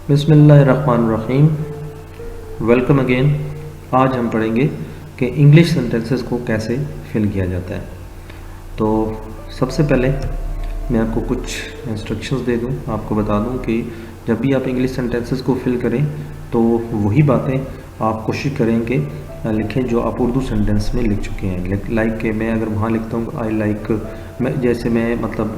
बिस्मिल्लाहिर्रहमानिर्रहीम। Welcome again. आज हम पढ़ेंगे कि इंग्लिश सेंटेंसेस को कैसे फिल किया जाता है। तो सबसे पहले मैं आपको कुछ इंस्ट्रक्शंस दे दूं, आपको बता दूं कि जब भी आप इंग्लिश सेंटेंसेस को फिल करें तो वही बातें आप कोशिश करें कि लिखें जो आप उर्दू सेंटेंस में लिख चुके हैं। लाइक के मैं अगर वहाँ लिखता हूँ आई लाइक, मैं मतलब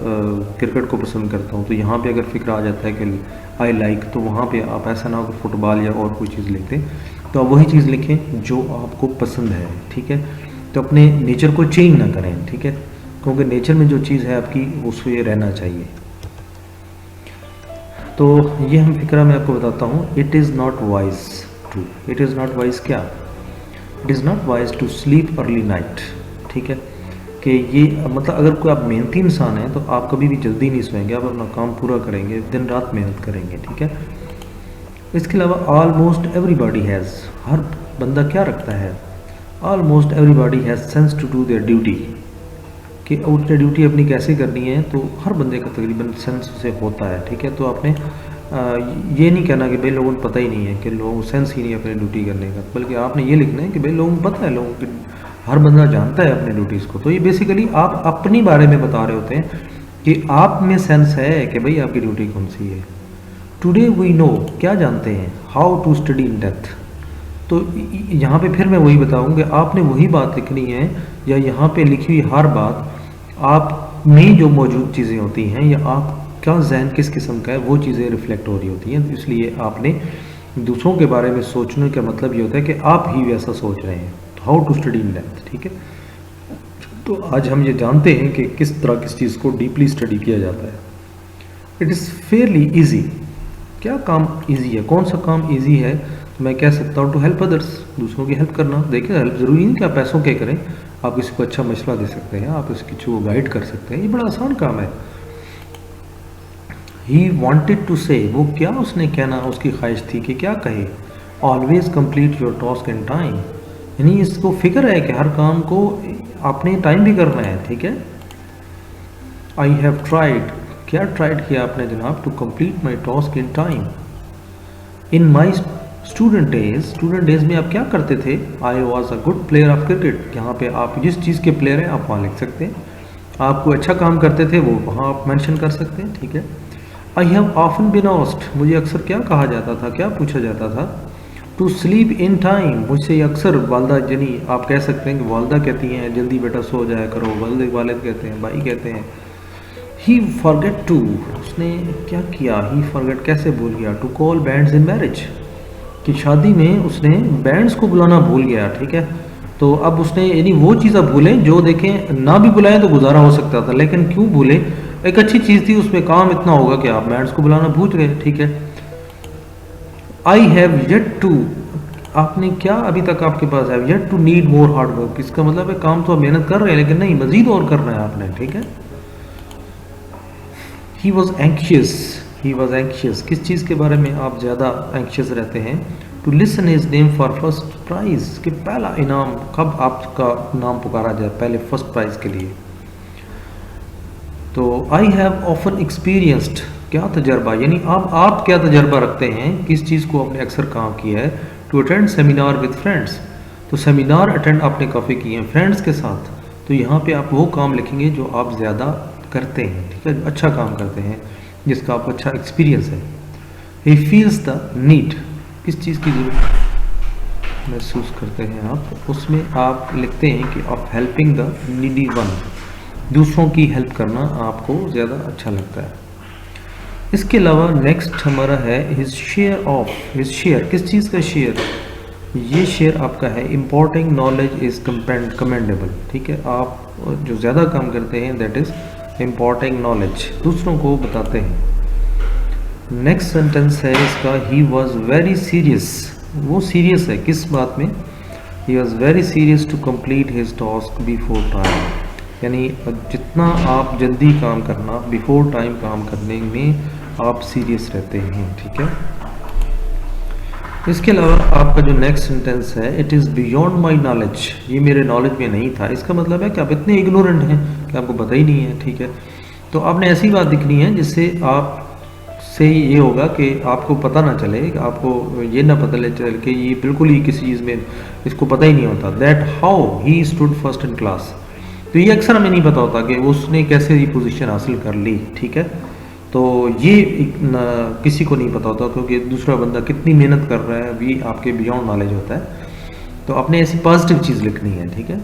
क्रिकेट को पसंद करता हूँ, तो यहाँ पे अगर फिक्र आ जाता है कि आई लाइक, तो वहाँ पे आप ऐसा ना हो कि फुटबॉल या और कोई चीज़ लिख दें, तो आप वही चीज़ लिखें जो आपको पसंद है। ठीक है, तो अपने नेचर को चेंज ना करें। ठीक है, क्योंकि नेचर में जो चीज़ है आपकी उसमें रहना चाहिए। तो ये हम फिक्रा मैं आपको बताता हूँ। It is not wise to, it is not wise क्या, it is not wise to sleep early night. ठीक है, कि ये मतलब अगर कोई आप मेहनती इंसान हैं तो आप कभी भी जल्दी नहीं सोएंगे, आप अपना काम पूरा करेंगे, दिन रात मेहनत करेंगे। ठीक है, इसके अलावा ऑलमोस्ट एवरीबॉडी हैज़, हर बंदा क्या रखता है, almost everybody has sense to do their duty, कि उसने ड्यूटी अपनी कैसे करनी है, तो हर बंदे का तकरीबन सेंस से होता है। ठीक है, तो आपने ये नहीं कहना कि भाई लोगों को पता ही नहीं है, कि लोगों को सेंस ही नहीं है अपनी ड्यूटी करने का, बल्कि आपने ये लिखना है कि भाई लोगों को पता है, लोगों की हर बंदा जानता है अपने ड्यूटीज़ को। तो ये बेसिकली आप अपनी बारे में बता रहे होते हैं कि आप में सेंस है कि भाई आपकी ड्यूटी कौन सी है। टुडे वी नो, क्या जानते हैं, how to study in depth. तो यहाँ पे फिर मैं वही बताऊँ कि आपने वही बात लिखनी है, या यहाँ पे लिखी हुई हर बात आप में जो मौजूद चीज़ें होती हैं या आप क्या जहन किस किस्म का है वो चीज़ें रिफ्लेक्ट हो रही होती हैं। इसलिए आपने दूसरों के बारे में सोचने का मतलब ये होता है कि आप ही वैसा सोच रहे हैं। How to study in depth. ठीक है, तो आज हम ये जानते हैं कि किस तरह किस चीज़ को डीपली स्टडी किया जाता है। इट इज़ फेयरली ईजी, क्या काम ईजी है, कौन सा काम ईजी है, तो मैं कह सकता हूँ टू हेल्प अदर्स, दूसरों की हेल्प करना। देखिए हेल्प ज़रूरी नहीं कि आप पैसों के करें, आप किसी को अच्छा मशवरा दे सकते हैं, आप किसी को गाइड कर सकते हैं, ये बड़ा आसान काम है। ही वॉन्टेड टू से, वो क्या उसने कहना, उसकी ख्वाहिश थी कि क्या कहे, always complete your task in time, यानी इसको फिक्र है कि हर काम को आपने टाइम भी करना है। ठीक है, आई हैव ट्राइड, क्या ट्राइड किया आपने जनाब, to complete my task in time. In my student days में आप क्या करते थे, I was a good player of cricket, यहाँ पे आप जिस चीज़ के प्लेयर हैं आप वहाँ लिख सकते हैं, आप कोई अच्छा काम करते थे वो वहाँ आप मेंशन कर सकते हैं। ठीक है, I have often been asked, मुझे अक्सर क्या कहा जाता था, क्या पूछा जाता था, टू स्लीप इन टाइम, मुझसे अक्सर वालदा, यानी आप कह सकते हैं कि वालदा कहती हैं जल्दी बेटा सो जाया करो, वालिद कहते हैं, भाई कहते हैं। ही फॉरगेट टू, उसने क्या किया, ही फॉरगेट कैसे भूल गया, to call bands in marriage, कि शादी में उसने बैंड्स को बुलाना भूल गया। ठीक है, तो अब उसने यानी वो चीज़ आप भूलें जो देखें ना भी बुलाएं तो गुजारा हो सकता था, लेकिन क्यों भूलें, एक अच्छी चीज़ थी, उसमें काम इतना होगा कि आप बैंड्स को बुलाना भूल गए। ठीक है, आई हैव येट टू, आपने क्या अभी तक आपके पास है, yet to need more hard work, इसका मतलब है काम तो आप मेहनत कर रहे हैं लेकिन नहीं, मजीद और करना है आपने। ठीक है, he was anxious, he was anxious, किस चीज़ के बारे में आप ज़्यादा एंक्शियस रहते हैं, to listen his name for first prize, कि पहला इनाम कब आपका नाम पुकारा जाए, पहले फर्स्ट प्राइज के लिए। तो आई हैव ऑफन एक्सपीरियंस्ड, क्या तजर्बा, यानी आप क्या तजर्बा रखते हैं, किस चीज़ को आपने अक्सर काम किया है, to attend seminar with friends, तो सेमिनार अटेंड आपने काफ़ी किए हैं फ्रेंड्स के साथ, तो यहाँ पे आप वो काम लिखेंगे जो आप ज़्यादा करते हैं। ठीक है, अच्छा काम करते हैं जिसका आपको अच्छा एक्सपीरियंस है। ही फील्स द नीड, किस चीज़ की ज़रूरत महसूस करते हैं आप, उसमें आप लिखते हैं कि of helping the needy one, दूसरों की हेल्प करना आपको ज़्यादा अच्छा लगता है। इसके अलावा नेक्स्ट हमारा है his share of, his share, किस चीज़ का शेयर, ये शेयर आपका है इम्पोर्टिंग नॉलेज इज़ कमेंडेबल। ठीक है, आप जो ज़्यादा काम करते हैं दैट इज़ इम्पोर्टिंग नॉलेज, दूसरों को बताते हैं। नेक्स्ट सेंटेंस है इसका, ही वॉज वेरी सीरियस, वो सीरियस है किस बात में, he was very serious to complete his task before time, यानी जितना आप जल्दी काम करना, बिफोर टाइम काम करने में आप सीरियस रहते हैं। ठीक है, इसके अलावा आपका जो नेक्स्ट सेंटेंस है, it is beyond my knowledge, ये मेरे नॉलेज में नहीं था, इसका मतलब है कि आप इतने इग्नोरेंट हैं कि आपको पता ही नहीं है। ठीक है, तो आपने ऐसी बात लिखनी है जिससे आप से ही ये होगा कि आपको पता ना चले, आपको ये ना पता चले कि ये बिल्कुल ही किसी चीज़ में इसको पता ही नहीं होता। That how he stood first in class, तो ये अक्सर हमें नहीं पता होता कि उसने कैसे ये पोजीशन हासिल कर ली, ठीक है। तो ये किसी को नहीं पता होता, क्योंकि दूसरा बंदा कितनी मेहनत कर रहा है भी आपके बियॉन्ड नॉलेज होता है। तो आपने ऐसी पॉजिटिव चीज़ लिखनी है, ठीक है।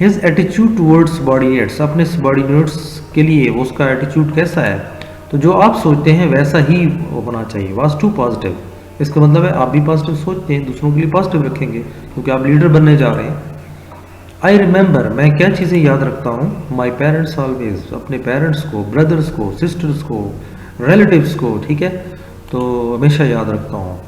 हिज एटीट्यूड टूवर्ड्स सबॉर्डिनेट्स, अपने सबॉर्डिनेट्स के लिए उसका एटीट्यूड कैसा है, तो जो आप सोचते हैं वैसा ही होना चाहिए। वाज टू पॉजिटिव, इसका मतलब है आप भी पॉजिटिव सोचते हैं, दूसरों के लिए पॉजिटिव रखेंगे क्योंकि आप लीडर बनने जा रहे हैं। आई रिमेंबर, मैं क्या चीज़ें याद रखता हूँ, माई पेरेंट्स ऑलवेज, अपने पेरेंट्स को, ब्रदर्स को, सिस्टर्स को, रिलेटिव्स को, ठीक है, तो हमेशा याद रखता हूँ।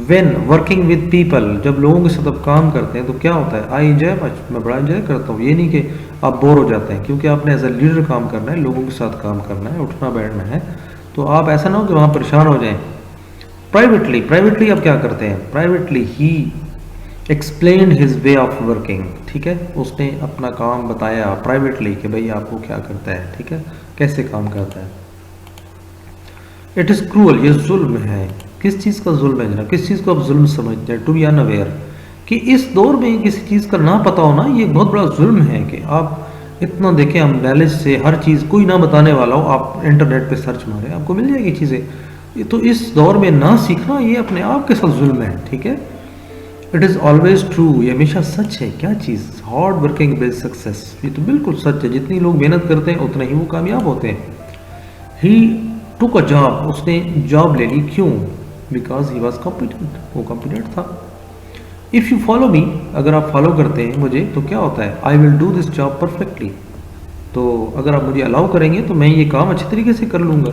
वेन वर्किंग विद पीपल, जब लोगों के साथ आप काम करते हैं तो क्या होता है, आई एंजॉय मच, मैं बड़ा एंजॉय करता हूँ। ये नहीं कि आप बोर हो जाते हैं, क्योंकि आपने एज ए लीडर काम करना है, लोगों के साथ काम करना है, उठना बैठना है, तो आप ऐसा ना हो कि वहाँ परेशान हो जाएं। प्राइवेटली आप क्या करते हैं, privately he explain his way of working, ठीक है, उसने अपना काम बताया प्राइवेटली कि भाई आपको क्या करता है, ठीक है, कैसे काम करता है। इट इज़ क्रूअल, ये जुल्म है। किस चीज़ का जुल्म है जनाब, किस चीज़ को आप जुल्म समझते हैं, टू बी अनअवेयर, कि इस दौर में किसी चीज़ का ना पता होना ये बहुत बड़ा जुल्म है। कि आप इतना देखें, हम नॉलेज से हर चीज़, कोई ना बताने वाला हो, आप इंटरनेट पे सर्च मारें आपको मिल जाएगी चीज़ें। तो इस दौर में ना सीखना ये अपने आप के साथ जुल्म है, ठीक है। इट इज़ ऑलवेज ट्रू, ये हमेशा सच है। क्या चीज़, हार्ड वर्किंग बिल्ड सक्सेस, ये तो बिल्कुल सच है। जितनी लोग मेहनत करते हैं उतना ही वो कामयाब होते हैं। ही टुक अ जॉब, उसने जॉब ले ली, क्यों, बिकॉज ही वॉज कॉम्पिटेंट, वो कॉम्पिटेंट था। इफ़ यू फॉलो मी, अगर आप फॉलो करते हैं मुझे तो क्या होता है, I will do this job perfectly, तो अगर आप मुझे अलाउ करेंगे तो मैं ये काम अच्छी तरीके से कर लूँगा।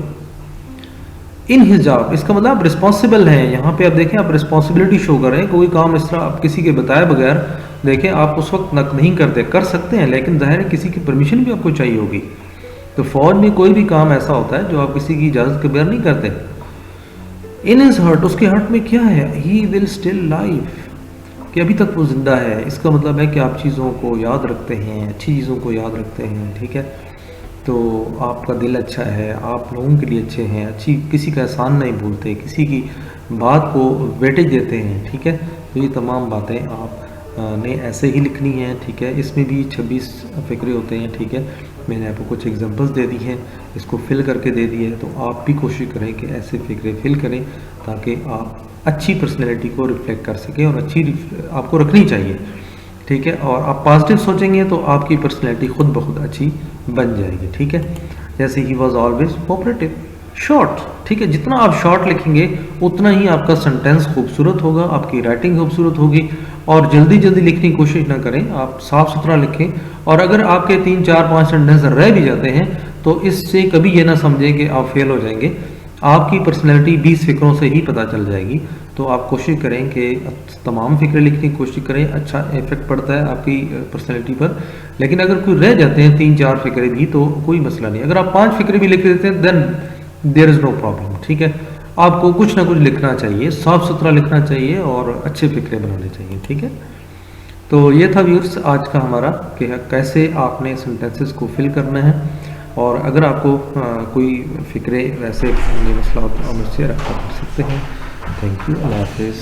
इन हिज जॉब, इसका मतलब आप रिस्पॉन्सिबल हैं। यहाँ पे आप देखें, आप रिस्पॉन्सिबिलिटी शो करें। कोई काम इस तरह आप किसी के बताए बगैर, देखें आप उस वक्त नक नहीं करते, कर सकते हैं लेकिन जाहिर है किसी की परमिशन भी आपको चाहिए होगी। तो फौज में कोई भी काम ऐसा होता है जो आप किसी की इजाज़त के बगैर नहीं करते। इन हिज हार्ट, उसके हार्ट में क्या है, ही विल स्टिल लाइव, कि अभी तक वो जिंदा है। इसका मतलब है कि आप चीज़ों को याद रखते हैं, अच्छी चीज़ों को याद रखते हैं, ठीक है। तो आपका दिल अच्छा है, आप लोगों के लिए अच्छे हैं, अच्छी, किसी का एहसान नहीं भूलते, किसी की बात को वेटेज देते हैं, ठीक है। तो ये तमाम बातें आप ने ऐसे ही लिखनी है, ठीक है। इसमें भी 26 फ़िक्रे होते हैं, ठीक है। मैंने आपको कुछ एग्जांपल्स दे दी हैं, इसको फिल करके दे दी है। तो आप भी कोशिश करें कि ऐसे फ़िक्रे फिल करें ताकि आप अच्छी पर्सनैलिटी को रिफ्लेक्ट कर सकें, और अच्छी आपको रखनी चाहिए, ठीक है। और आप पॉजिटिव सोचेंगे तो आपकी पर्सनैलिटी खुद ब खुद अच्छी बन जाएगी, ठीक है। जैसे he was always cooperative, short, ठीक है। जितना आप शॉर्ट लिखेंगे उतना ही आपका सेंटेंस खूबसूरत होगा, आपकी राइटिंग खूबसूरत होगी। और जल्दी जल्दी लिखने की कोशिश ना करें, आप साफ सुथरा लिखें। और अगर आपके 3 4 5 सेंटेंस रह भी जाते हैं तो इससे कभी ये ना समझें कि आप फेल हो जाएंगे। आपकी पर्सनैलिटी 20 फ़िक्रों से ही पता चल जाएगी। तो आप कोशिश करें कि तमाम फ़िक्रे लिखने की कोशिश करें, अच्छा इफेक्ट पड़ता है आपकी पर्सनैलिटी पर। लेकिन अगर कोई रह जाते हैं 3 4 फ़िक्रे भी तो कोई मसला नहीं। अगर आप 5 फ़िक्रे भी लिख देते हैं then there is no problem, ठीक है। आपको कुछ ना कुछ लिखना चाहिए, साफ सुथरा लिखना चाहिए और अच्छे फ़िक्रे बनाने चाहिए, ठीक है। तो ये था व्यूअर्स आज का हमारा कि कैसे आपने सेंटेंसेस को फिल करना है। और अगर आपको कोई फ़िक्रे वैसे मसला हो तो आप मुझसे रब्ता कर सकते हैं। थैंक यू, अल्लाह हाफ़िज़।